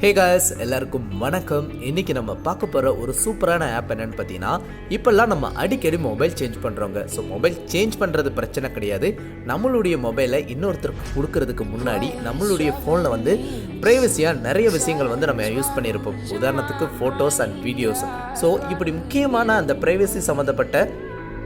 Hey guys, எல்லாருக்கும் வணக்கம். இன்றைக்கி நம்ம பார்க்க போகிற ஒரு சூப்பரான ஆப் என்னென்னு பார்த்தீங்கன்னா, இப்போல்லாம் நம்ம அடிக்கடி மொபைல் சேஞ்ச் பண்ணுறோங்க. ஸோ மொபைல் சேஞ்ச் பண்ணுறது பிரச்சனை கிடையாது. நம்மளுடைய மொபைலை இன்னொருத்தருக்கு கொடுக்கறதுக்கு முன்னாடி நம்மளுடைய ஃபோனில் வந்து ப்ரைவசியாக நிறைய விஷயங்கள் வந்து நம்ம யூஸ் பண்ணியிருப்போம். உதாரணத்துக்கு ஃபோட்டோஸ் அண்ட் வீடியோஸ். ஸோ இப்படி முக்கியமான அந்த ப்ரைவசி சம்மந்தப்பட்ட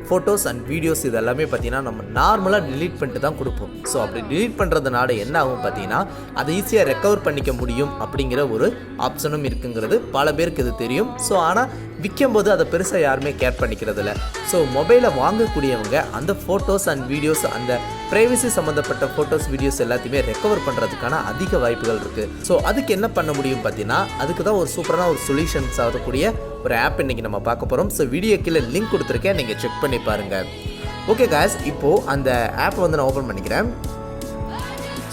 ஃபோட்டோஸ் அண்ட் வீடியோஸ் இது எல்லாமே பார்த்தீங்கன்னா நம்ம நார்மலாக டிலீட் பண்ணிட்டு தான் கொடுப்போம். ஸோ அப்படி டிலீட் பண்ணுறதுனால என்ன ஆகும் பார்த்தீங்கன்னா, அதை ஈஸியாக ரெக்கவர் பண்ணிக்க முடியும் அப்படிங்கிற ஒரு ஆப்ஷனும் இருக்குங்கிறது பல பேருக்கு இது தெரியும். ஸோ ஆனால் விற்கும்போது அதை பெருசாக யாருமே கேர் பண்ணிக்கிறதில்ல. ஸோ மொபைலை வாங்கக்கூடியவங்க அந்த ஃபோட்டோஸ் அண்ட் வீடியோஸ், அந்த ப்ரைவசி சம்மந்தப்பட்ட ஃபோட்டோஸ் வீடியோஸ் எல்லாத்தையுமே ரெக்கவர் பண்ணுறதுக்கான அதிக வாய்ப்புகள் இருக்குது. ஸோ அதுக்கு என்ன பண்ண முடியும் பார்த்தீங்கன்னா, அதுக்கு தான் ஒரு சூப்பரான ஒரு சொல்யூஷன்ஸ் ஆகக்கூடிய ஒரு ஆப் இன்றைக்கி நம்ம பார்க்க போகிறோம். ஸோ வீடியோ கீழே லிங்க் கொடுத்துருக்கேன், நீங்கள் செக் பண்ணி பாருங்கள். ஓகே காய்ஸ், இப்போது அந்த ஆப்பை வந்து நான் ஓப்பன் பண்ணிக்கிறேன்.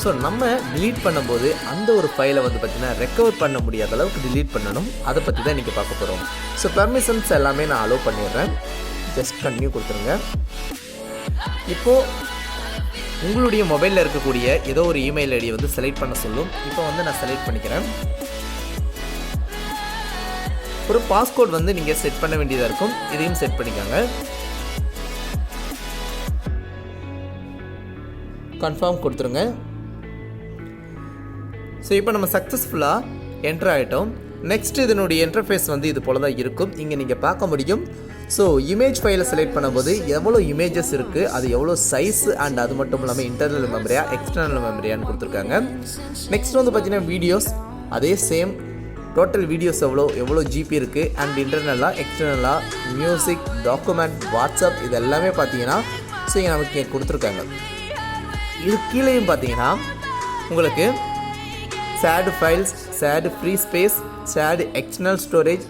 ஸோ நம்ம டிலீட் பண்ணும்போது அந்த ஒரு ஃபைலை வந்து பார்த்திங்கன்னா ரெக்கவர் பண்ண முடியாத அளவுக்கு டிலீட் பண்ணணும். அதை பற்றி தான் இன்றைக்கி பார்க்க போகிறோம். ஸோ பர்மிஷன்ஸ் எல்லாமே நான் அலோவ் பண்ணிடுறேன். ஜஸ்ட் கன்டினியூ கொடுத்துருங்க. இப்போது உங்களுடைய மொபைலில் இருக்கக்கூடிய ஏதோ ஒரு இமெயில் ஐடியை வந்து செலக்ட் பண்ண சொல்லும். இப்போ வந்து நான் செலக்ட் பண்ணிக்கிறேன். ஒரு பாஸ்கோட் வந்து நீங்கள் செட் பண்ண வேண்டியதாக இருக்கும். இதையும் செட் பண்ணிக்கோங்க. கன்ஃபார்ம் கொடுத்துருங்க. ஸோ இப்போ நம்ம சக்ஸஸ்ஃபுல்லாக என்ட்ரு ஆகிட்டோம். நெக்ஸ்ட் இதனுடைய இன்டர்ஃபேஸ் வந்து இது போல தான் இருக்கும். இங்கே நீங்கள் பார்க்க முடியும். ஸோ இமேஜ் ஃபைலை செலக்ட் பண்ணும்போது எவ்வளோ இமேஜஸ் இருக்குது, அது எவ்வளோ சைஸ், அண்ட் அது மட்டும் இல்லாமல் இன்டர்னல் மெமரியா எக்ஸ்டர்னல் மெமரியான்னு கொடுத்துருக்காங்க. நெக்ஸ்ட் வந்து பார்த்தீங்கன்னா வீடியோஸ், அதே சேம் டோட்டல் வீடியோஸ் எவ்வளோ ஜிபி இருக்குது, அண்ட் இன்டர்னலாக எக்ஸ்டர்னலாக மியூசிக், டாக்குமெண்ட், வாட்ஸ்அப், இது எல்லாமே பார்த்தீங்கன்னா ஸோ இங்கே நமக்கு கொடுத்துருக்காங்க. இது கீழேயும் பார்த்தீங்கன்னா உங்களுக்கு shared files, shared free space, shared external storage,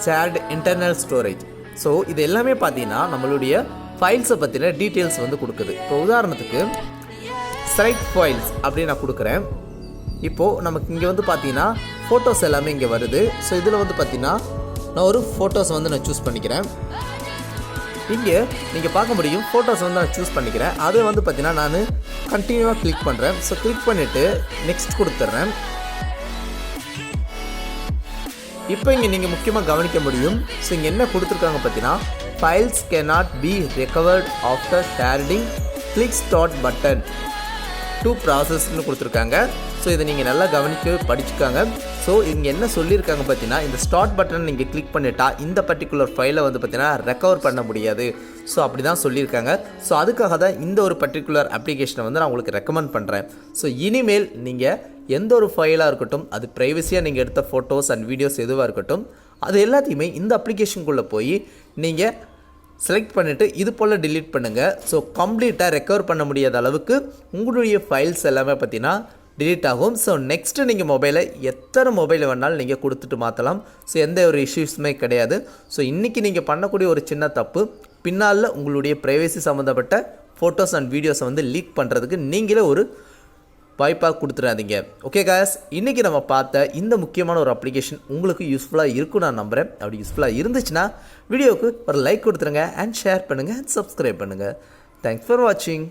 shared internal storage. So இது எல்லாமே பார்த்தீங்கன்னா நம்மளுடைய ஃபைல்ஸை பற்றின டீட்டெயில்ஸ் வந்து கொடுக்குது. இப்போ உதாரணத்துக்கு செலக்ட் ஃபைல்ஸ் அப்படின்னு நான் கொடுக்குறேன். இப்போது நமக்கு இங்கே வந்து பார்த்தீங்கன்னா ஃபோட்டோஸ் எல்லாமே இங்கே வருது. ஸோ இதில் வந்து பார்த்தீங்கன்னா நான் ஒரு ஃபோட்டோஸ் வந்து நான் சூஸ் பண்ணிக்கிறேன். இங்கே நீங்கள் பார்க்க முடியும் ஃபோட்டோஸ் வந்து நான் சூஸ் பண்ணிக்கிறேன். அதை வந்து பார்த்தீங்கன்னா நான் கண்டினியூவாக கிளிக் பண்ணுறேன். ஸோ கிளிக் பண்ணிவிட்டு நெக்ஸ்ட் கொடுத்துட்றேன். இப்போ இங்கே நீங்கள் முக்கியமாக கவனிக்க முடியும். ஸோ இங்கே என்ன கொடுத்துருக்காங்க பார்த்தீங்கன்னா, files cannot be recovered after sharing, click start button to processன்னு கொடுத்துருக்காங்க. ஸோ இதை நீங்கள் நல்லா கவனிக்க படிச்சுக்காங்க. ஸோ இங்கே என்ன சொல்லியிருக்காங்க பார்த்தீங்கன்னா, இந்த ஸ்டார்ட் பட்டன் நீங்கள் கிளிக் பண்ணிட்டா இந்த பர்டிகுலர் ஃபைலை வந்து பார்த்தீங்கன்னா ரெக்கவர் பண்ண முடியாது. ஸோ அப்படி தான் சொல்லியிருக்காங்க. ஸோ அதுக்காக தான் இந்த ஒரு பர்டிகுலர் அப்ளிகேஷனை வந்து நான் உங்களுக்கு ரெக்கமெண்ட் பண்ணுறேன். ஸோ இனிமேல் நீங்கள் எந்த ஒரு ஃபைலாக இருக்கட்டும், அது ப்ரைவசியாக நீங்கள் எடுத்த ஃபோட்டோஸ் அண்ட் வீடியோஸ் எதுவாக இருக்கட்டும், அது எல்லாத்தையுமே இந்த அப்ளிகேஷனுக்குள்ளே போய் நீங்கள் செலக்ட் பண்ணிவிட்டு இது போல் டிலீட் பண்ணுங்கள். ஸோ கம்ப்ளீட்டாக ரெக்கவர் பண்ண முடியாத அளவுக்கு உங்களுடைய ஃபைல்ஸ் எல்லாமே பார்த்தீங்கன்னா டிலீட் ஆகும். ஸோ நெக்ஸ்ட்டு நீங்கள் மொபைலை எத்தனை மொபைல் வேணாலும் நீங்கள் கொடுத்துட்டு மாற்றலாம். ஸோ எந்த ஒரு இஷ்யூஸுமே கிடையாது. ஸோ இன்றைக்கி நீங்கள் பண்ணக்கூடிய ஒரு சின்ன தப்பு பின்னால் உங்களுடைய ப்ரைவசி சம்மந்தப்பட்ட ஃபோட்டோஸ் அண்ட் வீடியோஸை வந்து லீக் பண்ணுறதுக்கு நீங்களே ஒரு வாய்ப்பாக கொடுத்துடாதீங்க. ஓகே காய்ஸ், இன்றைக்கி நம்ம பார்த்த இந்த முக்கியமான ஒரு அப்ளிகேஷன் உங்களுக்கு யூஸ்ஃபுல்லாக இருக்கும் நான் நம்புகிறேன். அப்படி யூஸ்ஃபுல்லாக இருந்துச்சுன்னா வீடியோவுக்கு ஒரு லைக் கொடுத்துருங்க, அண்ட் ஷேர் பண்ணுங்கள், அண்ட் சப்ஸ்கிரைப் பண்ணுங்கள். தேங்க்ஸ் ஃபார் வாட்சிங்.